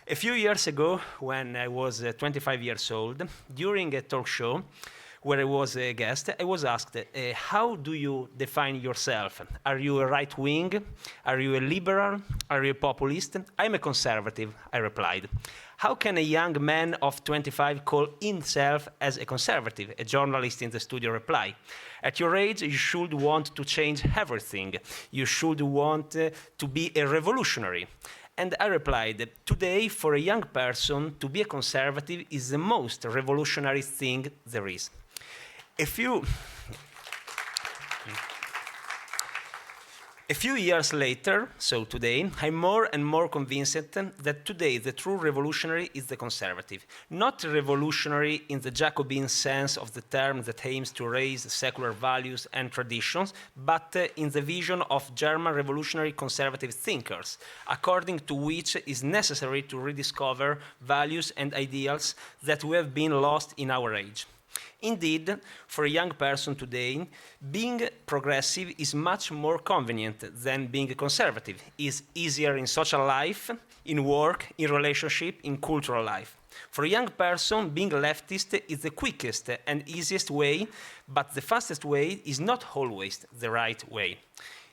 A few years ago, when I was 25 years old, during a talk show where I was a guest, I was asked, how do you define yourself? Are you a right-wing? Are you a liberal? Are you a populist? I'm a conservative, I replied. How can a young man of 25 call himself as a conservative? A journalist in the studio replied. At your age, you should want to change everything. You should want to be a revolutionary. And I replied, today, for a young person, to be a conservative is the most revolutionary thing there is. A few years later, so today, I'm more and more convinced that today the true revolutionary is the conservative. Not revolutionary in the Jacobin sense of the term that aims to raise secular values and traditions, but in the vision of German revolutionary conservative thinkers, according to which it is necessary to rediscover values and ideals that have been lost in our age. Indeed, for a young person today, being progressive is much more convenient than being conservative. It is easier in social life, in work, in relationship, in cultural life. For a young person, being leftist is the quickest and easiest way, but the fastest way is not always the right way.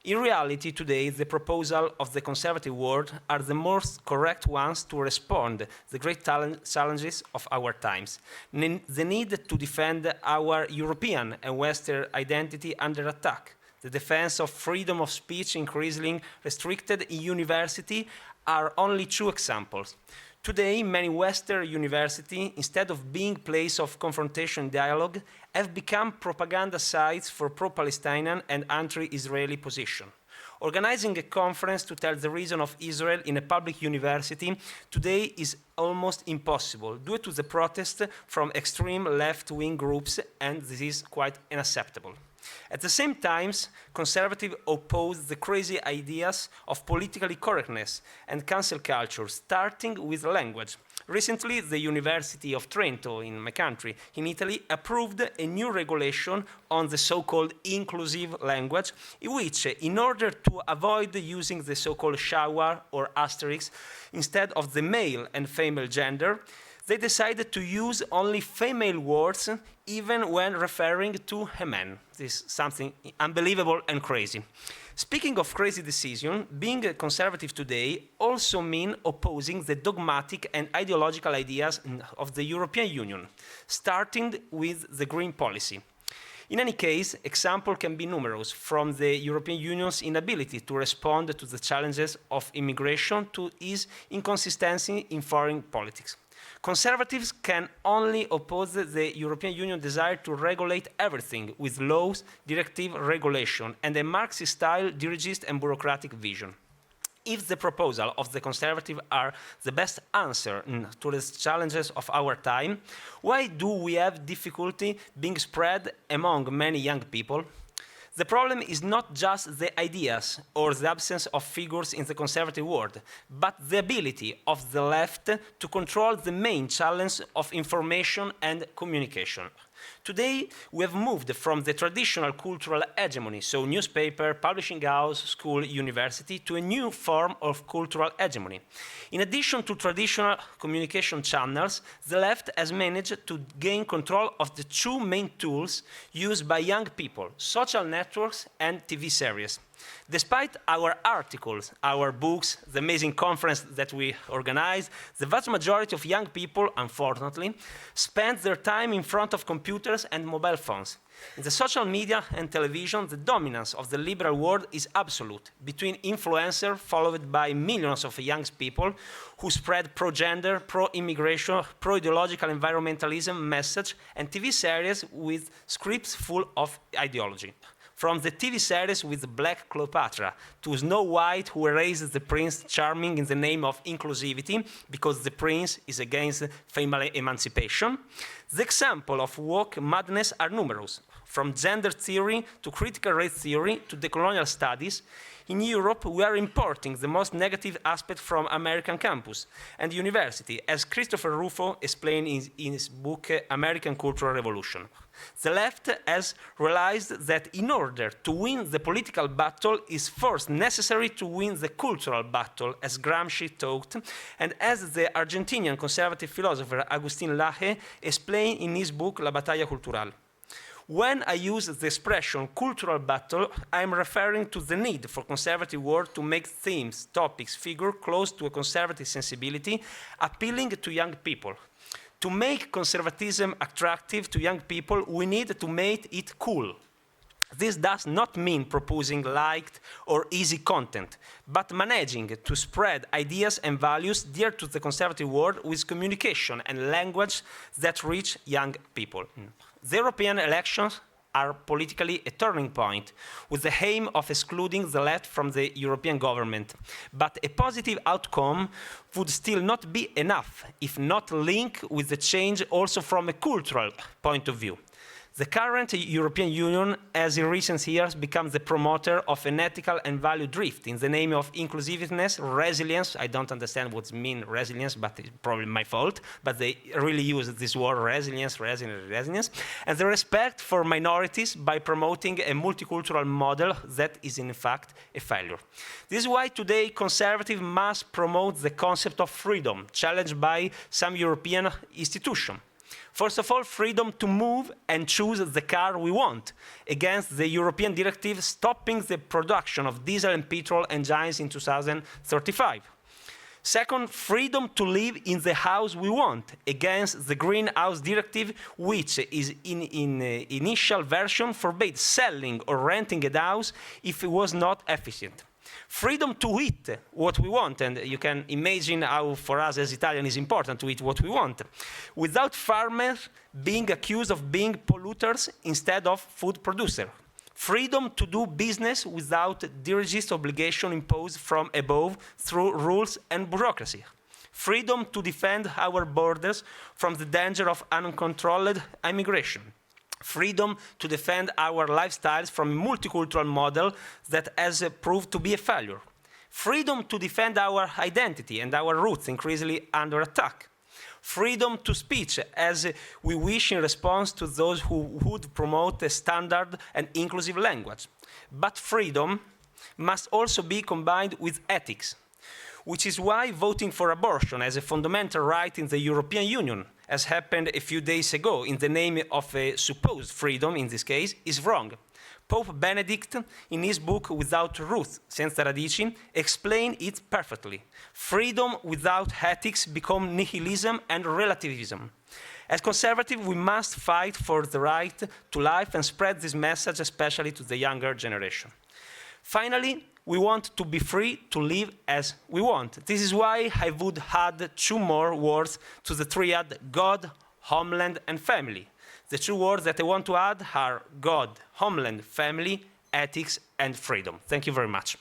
In reality, today, the proposals of the conservative world are the most correct ones to respond to the great challenges of our times. The need to defend our European and Western identity under attack, the defense of freedom of speech increasingly restricted in university are only two examples. Today, many Western universities, instead of being places of confrontation and dialogue, have become propaganda sites for pro-Palestinian and anti-Israeli positions. Organizing a conference to tell the reason of Israel in a public university today is almost impossible due to the protest from extreme left-wing groups, and this is quite unacceptable. At the same time, conservatives oppose the crazy ideas of politically correctness and cancel culture, starting with language. Recently, the University of Trento, in my country, in Italy, approved a new regulation on the so-called inclusive language, in which, in order to avoid using the so-called shower or asterisk instead of the male and female gender, they decided to use only female words even when referring to a man. This is something unbelievable and crazy. Speaking of crazy decision, being a conservative today also means opposing the dogmatic and ideological ideas of the European Union, starting with the green policy. In any case, examples can be numerous, from the European Union's inability to respond to the challenges of immigration to its inconsistency in foreign politics. Conservatives can only oppose the European Union desire to regulate everything with laws, directive regulation, and a Marxist-style dirigist and bureaucratic vision. If the proposals of the conservatives are the best answer to the challenges of our time, why do we have difficulty being spread among many young people? The problem is not just the ideas or the absence of figures in the conservative world, but the ability of the left to control the main challenge of information and communication. Today, we have moved from the traditional cultural hegemony, so newspaper, publishing house, school, university, to a new form of cultural hegemony. In addition to traditional communication channels, the left has managed to gain control of the two main tools used by young people, social networks and TV series. Despite our articles, our books, the amazing conference that we organize, the vast majority of young people, unfortunately, spend their time in front of computers and mobile phones. In the social media and television, the dominance of the liberal world is absolute, between influencers followed by millions of young people who spread pro-gender, pro-immigration, pro-ideological environmentalism message, and TV series with scripts full of ideology. From the TV series with Black Cleopatra to Snow White, who erases the Prince Charming in the name of inclusivity because the prince is against female emancipation, the examples of woke madness are numerous. from gender theory to critical race theory to decolonial studies. In Europe, we are importing the most negative aspect from American campus and university, as Christopher Rufo explained in his book, American Cultural Revolution. The left has realized that in order to win the political battle, it's first necessary to win the cultural battle, as Gramsci taught, and as the Argentinian conservative philosopher Agustín Laje explained in his book, La Batalla Cultural. When I use the expression cultural battle, I'm referring to the need for conservative work to make themes, topics, figures close to a conservative sensibility, appealing to young people. To make conservatism attractive to young people, we need to make it cool. This does not mean proposing liked or easy content, but managing to spread ideas and values dear to the conservative world with communication and language that reach young people. The European elections are politically a turning point, with the aim of excluding the left from the European government. But a positive outcome would still not be enough, if not linked with the change also from a cultural point of view. The current European Union has in recent years become the promoter of an ethical and value drift in the name of inclusiveness, resilience. I don't understand what means resilience, but it's probably my fault. But they really use this word resilience, and the respect for minorities by promoting a multicultural model that is in fact a failure. This is why today conservatives must promote the concept of freedom, challenged by some European institutions. First of all, freedom to move and choose the car we want, against the European directive stopping the production of diesel and petrol engines in 2035. Second, freedom to live in the house we want, against the Greenhouse Directive, which is in initial version forbade selling or renting a house if it was not efficient. Freedom to eat what we want, and you can imagine how for us as Italians it's important to eat what we want, without farmers being accused of being polluters instead of food producers. Freedom to do business without dirigist obligation imposed from above through rules and bureaucracy. Freedom to defend our borders from the danger of uncontrolled immigration. Freedom to defend our lifestyles from a multicultural model that has proved to be a failure. Freedom to defend our identity and our roots increasingly under attack. Freedom to speech as we wish in response to those who would promote a standard and inclusive language. But freedom must also be combined with ethics, which is why voting for abortion as a fundamental right in the European Union, as happened a few days ago in the name of a supposed freedom in this case, is wrong. Pope Benedict, in his book Without Ruth, Senza Radici, explained it perfectly. Freedom without ethics becomes nihilism and relativism. As conservatives, we must fight for the right to life and spread this message, especially to the younger generation. Finally, we want to be free to live as we want. This is why I would add two more words to the triad God, homeland, and family. The two words that I want to add are God, homeland, family, ethics, and freedom. Thank you very much.